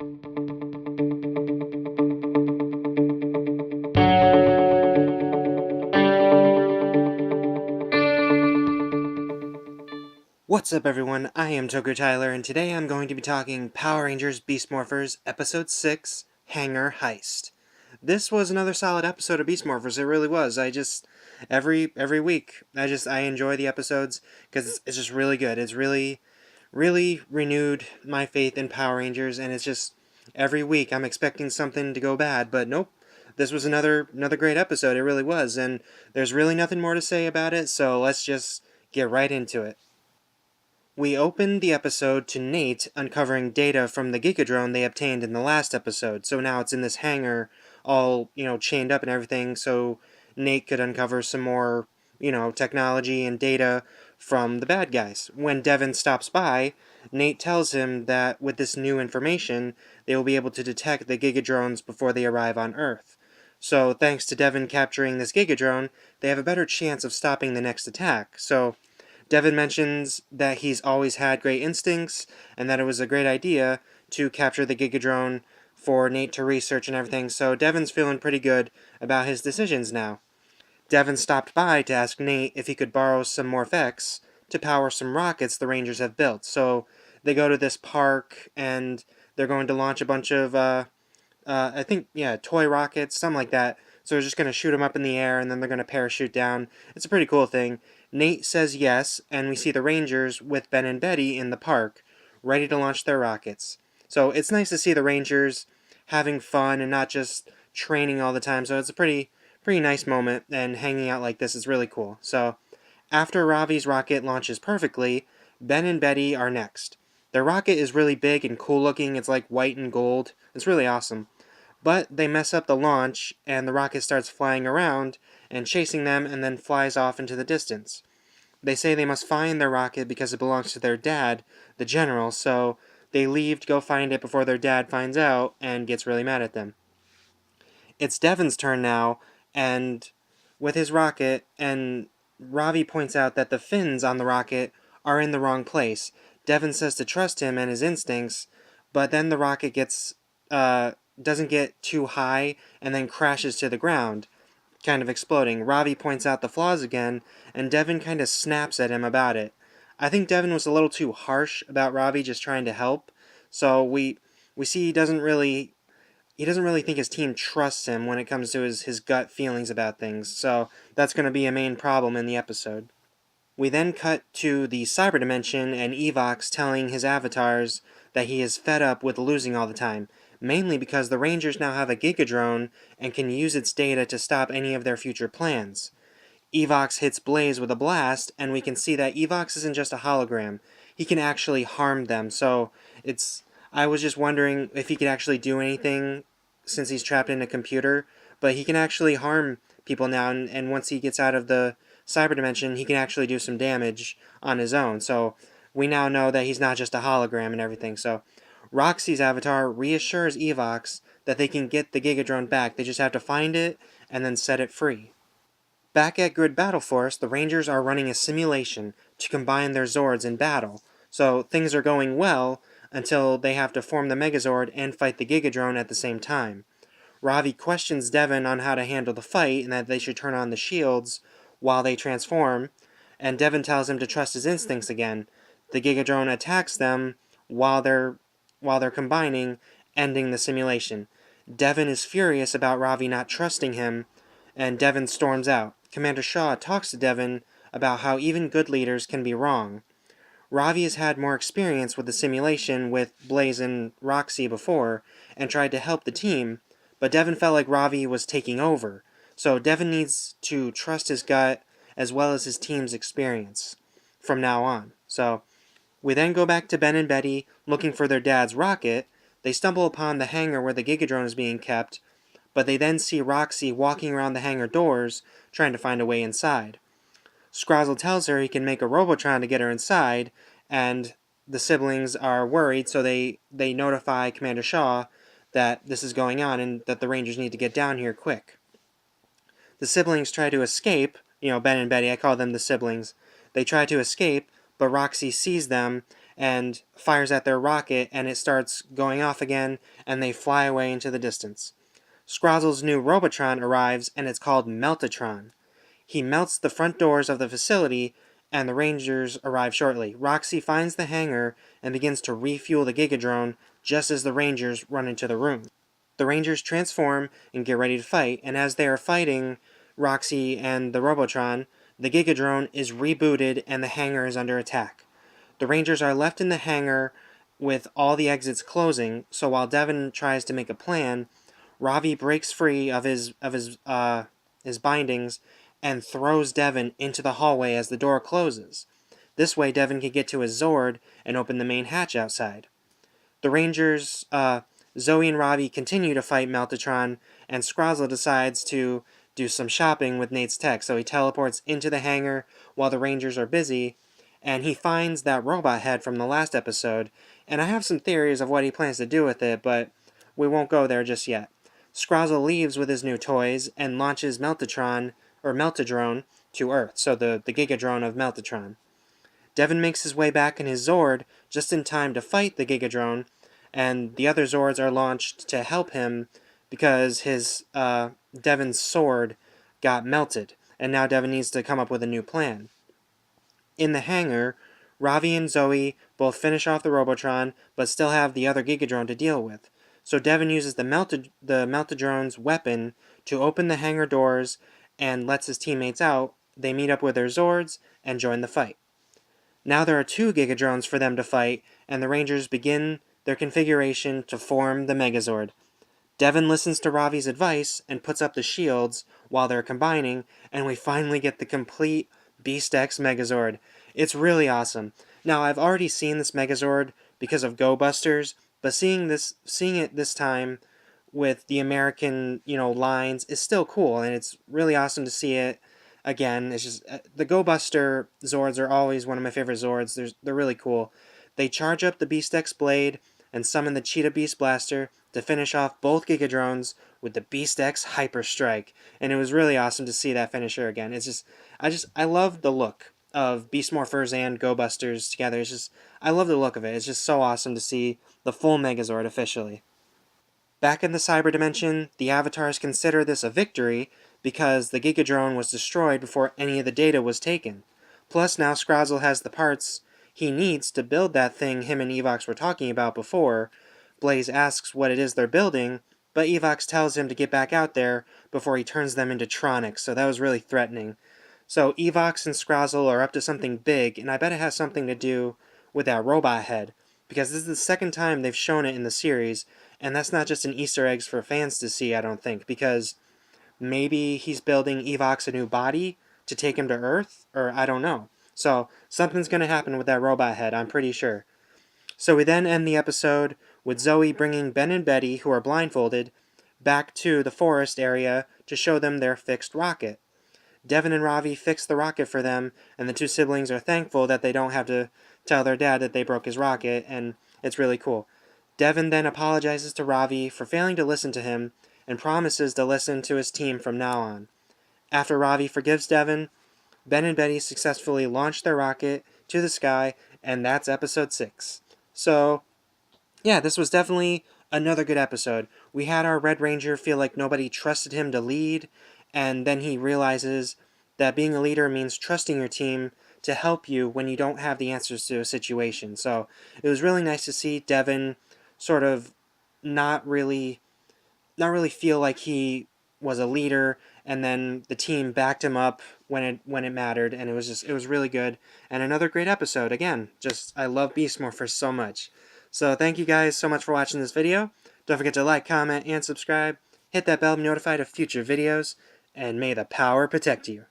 What's up, everyone? I am Toker Tyler, and today I'm going to be talking Power Rangers Beast Morphers Episode 6, Hangar Heist. This was another solid episode of Beast Morphers, it really was. Every week, I enjoy the episodes, because it's just really good. It's really renewed my faith in Power Rangers, and it's just, every week I'm expecting something to go bad, but nope. This was another great episode, it really was, and there's really nothing more to say about it, so let's just get right into it. We opened the episode to Nate uncovering data from the Gigadrone they obtained in the last episode. So now it's in this hangar, all, chained up and everything, so Nate could uncover some more, technology and data from the bad guys. When Devin stops by, Nate tells him that with this new information, they will be able to detect the Gigadrones before they arrive on Earth. So thanks to Devin capturing this Gigadrone, they have a better chance of stopping the next attack. So Devin mentions that he's always had great instincts and that it was a great idea to capture the Gigadrone for Nate to research and everything, so Devin's feeling pretty good about his decisions now. Devin stopped by to ask Nate if he could borrow some Morphs to power some rockets the Rangers have built. So they go to this park and they're going to launch a bunch of, I think, toy rockets, something like that. So they're just going to shoot them up in the air and then they're going to parachute down. It's a pretty cool thing. Nate says yes, and we see the Rangers with Ben and Betty in the park, ready to launch their rockets. So it's nice to see the Rangers having fun and not just training all the time. So it's a pretty nice moment, and hanging out like this is really cool. So after Ravi's rocket launches perfectly, Ben and Betty are next. Their rocket is really big and cool looking. It's like white and gold. It's really awesome. But they mess up the launch, and the rocket starts flying around and chasing them and then flies off into the distance. They say they must find their rocket because it belongs to their dad, the general, so they leave to go find it before their dad finds out and gets really mad at them. It's Devin's turn now, and with his rocket, and Ravi points out that the fins on the rocket are in the wrong place. Devin says to trust him and his instincts, but then the rocket doesn't get too high and then crashes to the ground, kind of exploding. Ravi points out the flaws again, and Devin kind of snaps at him about it. I think Devin was a little too harsh about Ravi just trying to help, so we see he doesn't really think his team trusts him when it comes to his gut feelings about things, so that's going to be a main problem in the episode. We then cut to the cyber dimension and Evox telling his avatars that he is fed up with losing all the time, mainly because the Rangers now have a Gigadrone and can use its data to stop any of their future plans. Evox hits Blaze with a blast, and we can see that Evox isn't just a hologram. He can actually harm them, so I was just wondering if he could actually do anything since he's trapped in a computer, but he can actually harm people now, and once he gets out of the cyber dimension, he can actually do some damage on his own. So we now know that he's not just a hologram and everything. So Roxy's avatar reassures Evox that they can get the Gigadrone back. They just have to find it and then set it free. Back at Grid Battle Force, the Rangers are running a simulation to combine their Zords in battle. So things are going well until they have to form the Megazord and fight the Gigadrone at the same time. Ravi questions Devin on how to handle the fight and that they should turn on the shields while they transform, and Devin tells him to trust his instincts again. The Gigadrone attacks them while they're combining, ending the simulation. Devin is furious about Ravi not trusting him, and Devin storms out. Commander Shaw talks to Devin about how even good leaders can be wrong. Ravi has had more experience with the simulation with Blaze and Roxy before, and tried to help the team, but Devin felt like Ravi was taking over, so Devin needs to trust his gut as well as his team's experience from now on. So we then go back to Ben and Betty looking for their dad's rocket. They stumble upon the hangar where the Gigadrone is being kept, but they then see Roxy walking around the hangar doors trying to find a way inside. Scrazzle tells her he can make a Robotron to get her inside, and the siblings are worried, so they notify Commander Shaw that this is going on and that the Rangers need to get down here quick. The siblings try to escape, Ben and Betty, I call them the siblings. They try to escape, but Roxy sees them and fires at their rocket, and it starts going off again, and they fly away into the distance. Scrozzle's new Robotron arrives, and it's called Meltatron. He melts the front doors of the facility, and the Rangers arrive shortly. Roxy finds the hangar and begins to refuel the Gigadrone just as the Rangers run into the room. The Rangers transform and get ready to fight, and as they are fighting Roxy and the Robotron, the Gigadrone is rebooted and the hangar is under attack. The Rangers are left in the hangar with all the exits closing, so while Devin tries to make a plan, Ravi breaks free of his bindings and throws Devin into the hallway as the door closes. This way, Devin can get to his Zord and open the main hatch outside. The Rangers, Zoe and Ravi, continue to fight Meltatron, and Scrozzle decides to do some shopping with Nate's tech, so he teleports into the hangar while the Rangers are busy, and he finds that robot head from the last episode, and I have some theories of what he plans to do with it, but we won't go there just yet. Scrozzle leaves with his new toys and launches Meltadrone to Earth, so the Gigadrone of Meltatron. Devin makes his way back in his Zord just in time to fight the Gigadrone, and the other Zords are launched to help him because Devin's sword got melted, and now Devin needs to come up with a new plan. In the hangar, Ravi and Zoe both finish off the Robotron, but still have the other Gigadrone to deal with. So Devin uses the Meltadrone's weapon to open the hangar doors and lets his teammates out. They meet up with their Zords and join the fight. Now there are 2 Gigadrones for them to fight, and the Rangers begin their configuration to form the Megazord. Devin listens to Ravi's advice and puts up the shields while they're combining, and we finally get the complete Beast X Megazord. It's really awesome. Now, I've already seen this Megazord because of Go Busters, but seeing it this time with the American, lines is still cool, and it's really awesome to see it again. It's just the Go Buster Zords are always one of my favorite Zords. They're really cool. They charge up the Beast X blade and summon the Cheetah Beast Blaster to finish off both Gigadrones with the Beast X Hyper Strike, and it was really awesome to see that finisher again. I love the look of Beast Morphers and Go Busters together. I love the look of it. It's just so awesome to see the full Megazord officially. Back in the Cyber Dimension, the Avatars consider this a victory because the Gigadrone was destroyed before any of the data was taken. Plus, now Scrozzle has the parts he needs to build that thing him and Evox were talking about before. Blaze asks what it is they're building, but Evox tells him to get back out there before he turns them into Tronics, so that was really threatening. So Evox and Scrozzle are up to something big, and I bet it has something to do with that robot head, because this is the second time they've shown it in the series, and that's not just an Easter egg for fans to see, I don't think, because maybe he's building Evox a new body to take him to Earth, or I don't know. So something's going to happen with that robot head, I'm pretty sure. So we then end the episode with Zoe bringing Ben and Betty, who are blindfolded, back to the forest area to show them their fixed rocket. Devin and Ravi fix the rocket for them, and the 2 siblings are thankful that they don't have to tell their dad that they broke his rocket, and it's really cool. Devin then apologizes to Ravi for failing to listen to him, and promises to listen to his team from now on. After Ravi forgives Devin, Ben and Betty successfully launch their rocket to the sky, and that's episode 6. So, yeah, this was definitely another good episode. We had our Red Ranger feel like nobody trusted him to lead, and then he realizes that being a leader means trusting your team to help you when you don't have the answers to a situation. So it was really nice to see Devin sort of not really feel like he was a leader, and then the team backed him up when it mattered, and it was really good. And another great episode. Again, I love Beast Morphers so much. So thank you guys so much for watching this video. Don't forget to like, comment, and subscribe. Hit that bell to be notified of future videos, and may the power protect you.